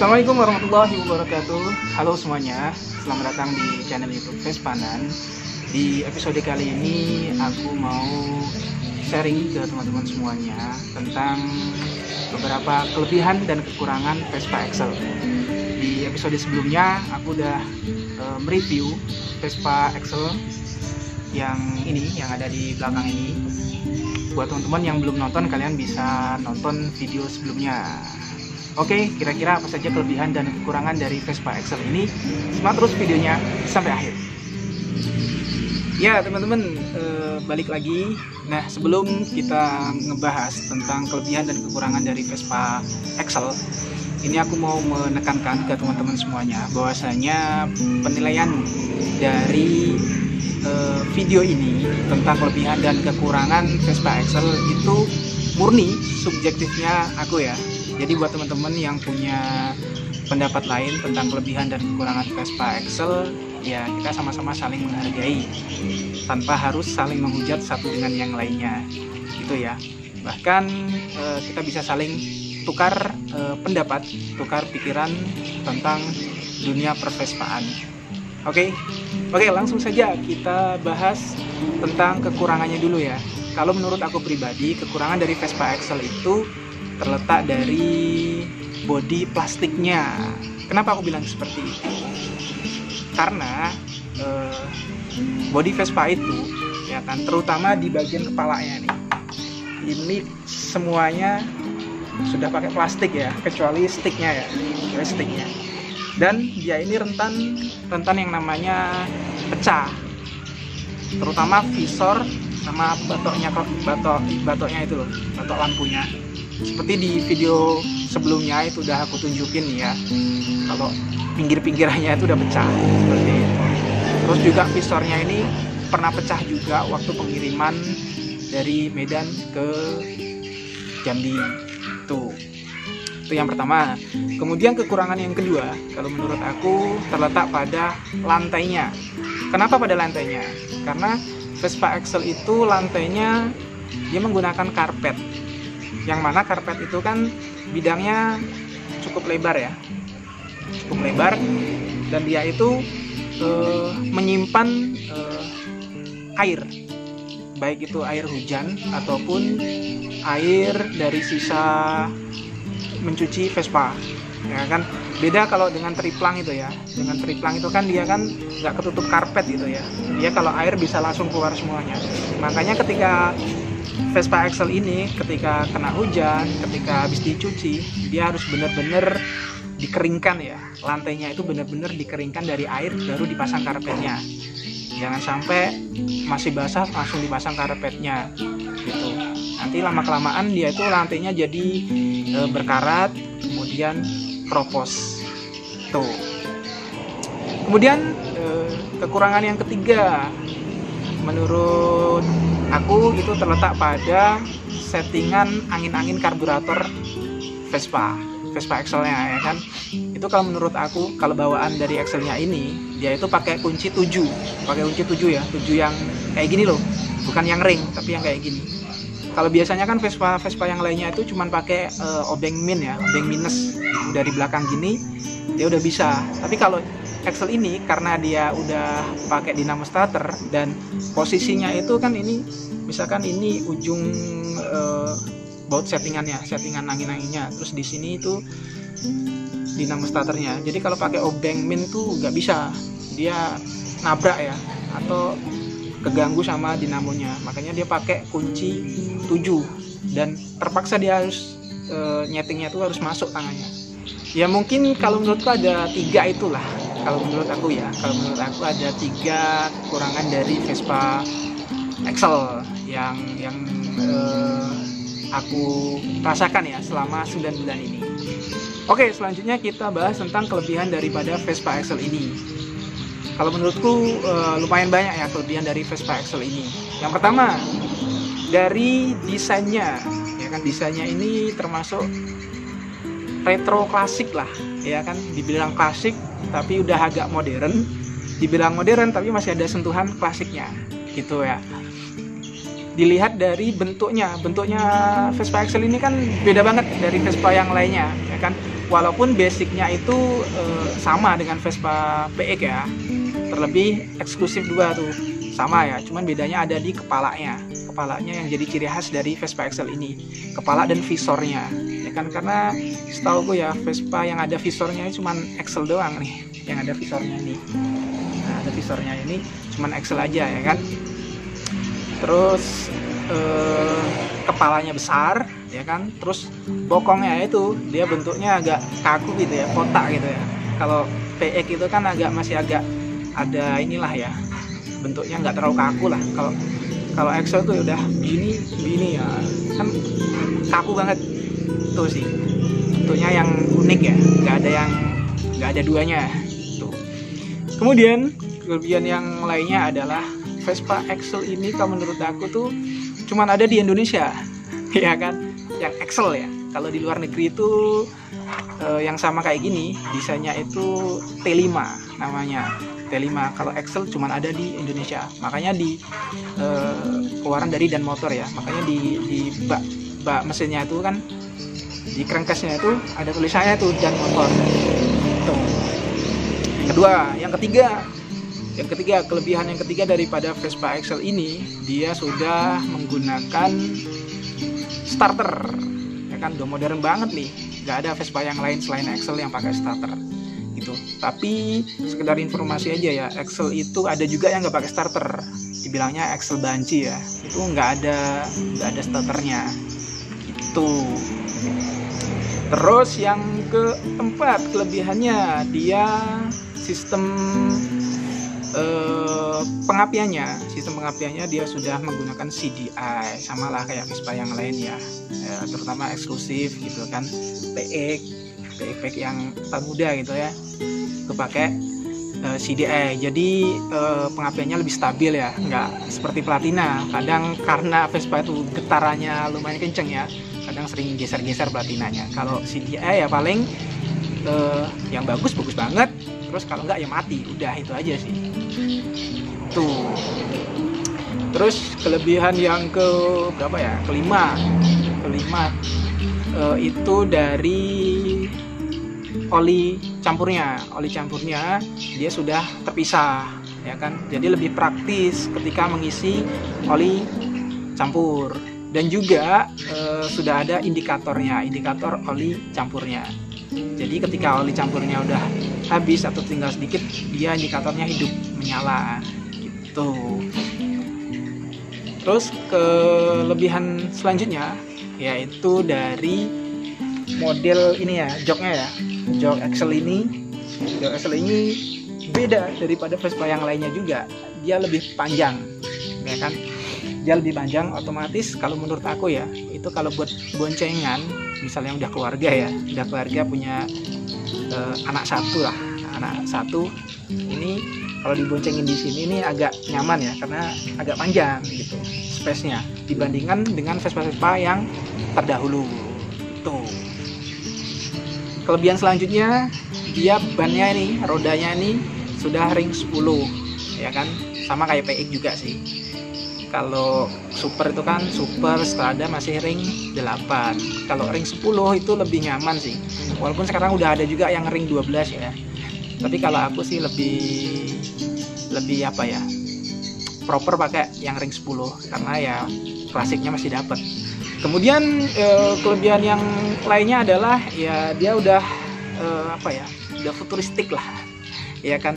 Assalamualaikum warahmatullahi wabarakatuh. Halo semuanya, selamat datang di channel YouTube Vespanan. Di episode kali ini aku mau sharing ke teman-teman semuanya tentang beberapa kelebihan dan kekurangan Vespa Excel. Di episode sebelumnya aku udah mereview Vespa Excel yang ada di belakang ini. Buat teman-teman yang belum nonton, kalian bisa nonton video sebelumnya. Oke, kira-kira apa saja kelebihan dan kekurangan dari Vespa Excel ini? Simak terus videonya sampai akhir. Ya teman-teman, balik lagi. Nah, sebelum kita ngebahas tentang kelebihan dan kekurangan dari Vespa Excel, ini aku mau menekankan ke teman-teman semuanya bahwasanya penilaian dari video ini tentang kelebihan dan kekurangan Vespa Excel itu murni subjektifnya aku ya. Jadi buat teman-teman yang punya pendapat lain tentang kelebihan dan kekurangan Vespa Excel, ya kita sama-sama saling menghargai tanpa harus saling menghujat satu dengan yang lainnya, gitu ya. Bahkan kita bisa saling tukar pendapat, tukar pikiran tentang dunia pervespaan. Oke, langsung saja kita bahas tentang kekurangannya dulu ya. Kalau menurut aku pribadi, kekurangan dari Vespa Excel itu terletak dari bodi plastiknya. Kenapa aku bilang seperti itu? Karena bodi Vespa itu, ya kan, terutama di bagian kepalanya nih, ini semuanya sudah pakai plastik ya, kecuali sticknya ya, Dan dia ini rentan yang namanya pecah, terutama visor sama batoknya itu loh, batok lampunya. Seperti di video sebelumnya itu udah aku tunjukin ya, kalau pinggir-pinggirannya itu udah pecah seperti itu. Terus juga visornya ini pernah pecah juga waktu pengiriman dari Medan ke Jambi. Itu yang pertama. Kemudian kekurangan yang kedua, kalau menurut aku terletak pada lantainya. Kenapa pada lantainya? Karena Vespa Excel itu lantainya dia menggunakan karpet, yang mana karpet itu kan bidangnya cukup lebar ya, dan dia itu menyimpan air, baik itu air hujan ataupun air dari sisa mencuci Vespa, ya kan. Beda kalau dengan triplang itu ya. Dengan triplang itu kan dia kan nggak ketutup karpet gitu ya. Dia kalau air bisa langsung keluar semuanya. Makanya ketika Vespa Excel ini ketika kena hujan, ketika habis dicuci, dia harus benar-benar dikeringkan ya. Lantainya itu benar-benar dikeringkan dari air baru dipasang karpetnya. Jangan sampai masih basah langsung dipasang karpetnya gitu. Nanti lama-kelamaan dia itu lantainya jadi berkarat, kemudian kropos tuh. Kemudian kekurangan yang ketiga menurut aku itu terletak pada settingan angin-angin karburator Vespa Excel-nya ya kan. Itu kalau menurut aku, kalau bawaan dari Excel-nya ini dia itu pakai kunci 7 ya, 7 yang kayak gini loh, bukan yang ring tapi yang kayak gini. Kalau biasanya kan Vespa yang lainnya itu cuman pakai obeng minus dari belakang gini dia udah bisa. Tapi kalau Excel ini karena dia udah pakai dinamo starter dan posisinya itu kan ini, misalkan ini ujung baut settingan angin-anginnya, terus di sini itu dinamo starternya. Jadi kalau pakai obeng min tuh nggak bisa, dia nabrak ya atau keganggu sama dinamonya. Makanya dia pakai kunci 7 dan terpaksa dia harus nyetingnya tuh harus masuk tangannya. Ya mungkin kalau menurutku ada 3 itulah. Kalau menurut aku ada 3 kekurangan dari Vespa Excel yang aku rasakan ya selama 9 bulan ini. Oke, selanjutnya kita bahas tentang kelebihan daripada Vespa Excel ini. Kalau menurutku lumayan banyak ya kelebihan dari Vespa Excel ini. Yang pertama dari desainnya, ya kan, desainnya ini termasuk retro klasik lah, ya kan. Dibilang klasik tapi udah agak modern, dibilang modern tapi masih ada sentuhan klasiknya, gitu ya. dilihat dari bentuknya Vespa Excel ini kan beda banget dari Vespa yang lainnya ya kan, walaupun basicnya itu sama dengan Vespa PX ya, terlebih eksklusif 2 tuh sama ya, cuman bedanya ada di kepalanya yang jadi ciri khas dari Vespa Excel ini, kepala dan visornya ya kan, karena setahu gue ya Vespa yang ada visornya cuman Excel doang nih yang ada visornya ini. Nah, ada visornya ini cuman Excel aja ya kan. Terus kepalanya besar ya kan, terus bokongnya itu dia bentuknya agak kaku gitu ya, kotak gitu ya. Kalau PX itu kan masih agak ada inilah ya, bentuknya nggak terlalu kaku lah. Kalau Excel tuh udah begini ya kan, kaku banget tuh sih, bentuknya yang unik ya, nggak ada duanya tuh. Kemudian kelebihan yang lainnya adalah Vespa Excel ini kalau menurut aku tuh cuman ada di Indonesia ya kan, yang Excel ya. Kalau di luar negeri itu yang sama kayak gini desainnya itu T5 namanya, T5. Kalau Excel cuman ada di Indonesia, makanya di keluaran dari Dan Motor ya, makanya di bak mesinnya itu kan, di crankcase-nya itu ada tulisannya tuh Dan Motor tuh. Yang ketiga, kelebihan yang ketiga daripada Vespa Excel ini, dia sudah menggunakan starter ya kan, udah modern banget nih, nggak ada Vespa yang lain selain Excel yang pakai starter gitu. Tapi sekedar informasi aja ya, Excel itu ada juga yang nggak pakai starter, dibilangnya Excel banci ya, itu nggak ada starternya gitu. Terus yang keempat kelebihannya, dia sistem pengapiannya dia sudah menggunakan CDI, samalah kayak Vespa yang lain ya, terutama eksklusif gitu kan, PX yang tahun muda gitu ya, itu pakai CDI. Jadi pengapiannya lebih stabil ya, nggak seperti Platina. Kadang karena Vespa itu getarannya lumayan kenceng ya, kadang sering geser-geser platinanya. Kalau CDI ya paling yang bagus banget, terus kalau enggak ya mati, udah itu aja sih tuh. Terus kelebihan yang kelima itu dari oli campurnya dia sudah terpisah ya kan, jadi lebih praktis ketika mengisi oli campur. Dan juga sudah ada indikator oli campurnya. Jadi ketika oli campurnya udah habis atau tinggal sedikit, dia indikatornya hidup menyala gitu. Terus kelebihan selanjutnya yaitu dari model ini ya, joknya ya. Jok Excel ini beda daripada Vespa yang lainnya juga. Dia lebih panjang ya kan. Dia lebih panjang, otomatis kalau menurut aku ya, itu kalau buat boncengan, misalnya udah keluarga punya anak satu, ini kalau diboncengin di sini ini agak nyaman ya, karena agak panjang gitu space-nya dibandingkan dengan Vespa-Vespa yang terdahulu tuh. Kelebihan selanjutnya, dia bannya ini, rodanya ini sudah ring 10 ya kan, sama kayak PX juga sih. Kalau super itu kan super Strada masih ring 8. Kalau ring 10 itu lebih nyaman sih. Walaupun sekarang udah ada juga yang ring 12 ya. Tapi kalau aku sih lebih apa ya, proper pakai yang ring 10 karena ya klasiknya masih dapat. Kemudian kelebihan yang lainnya adalah ya dia udah udah futuristik lah. Ya kan,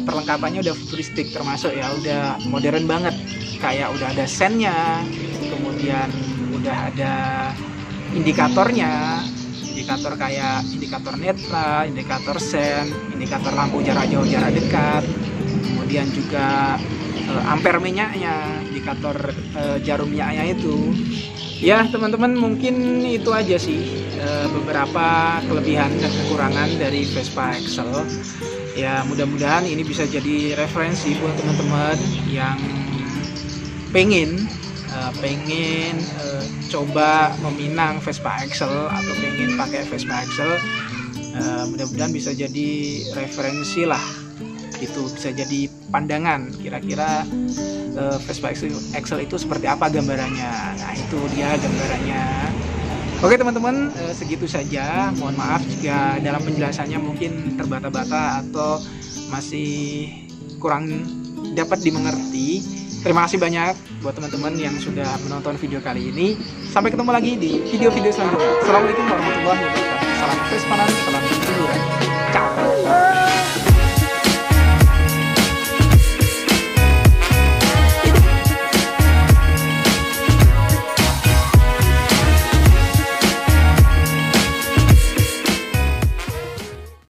perlengkapannya udah futuristik, termasuk ya udah modern banget, kayak udah ada sennya, kemudian udah ada indikatornya, indikator kayak indikator netra, indikator sen, indikator lampu jarak jauh jarak dekat, kemudian juga ampere minyaknya, indikator jarum minyaknya itu. Ya teman-teman, mungkin itu aja sih beberapa kelebihan dan kekurangan dari Vespa Excel. Ya mudah-mudahan ini bisa jadi referensi buat teman-teman yang pengen coba meminang Vespa Excel atau pengen pakai Vespa Excel. Mudah-mudahan bisa jadi referensi lah Itu bisa jadi pandangan kira-kira Vespa Excel itu seperti apa gambarannya. Nah, itu dia gambarannya. Oke teman-teman, segitu saja. Mohon maaf jika dalam penjelasannya mungkin terbata-bata atau masih kurang dapat dimengerti. Terima kasih banyak buat teman-teman yang sudah menonton video kali ini. Sampai ketemu lagi di video-video selanjutnya. Assalamualaikum warahmatullahi wabarakatuh. Salam Vespa.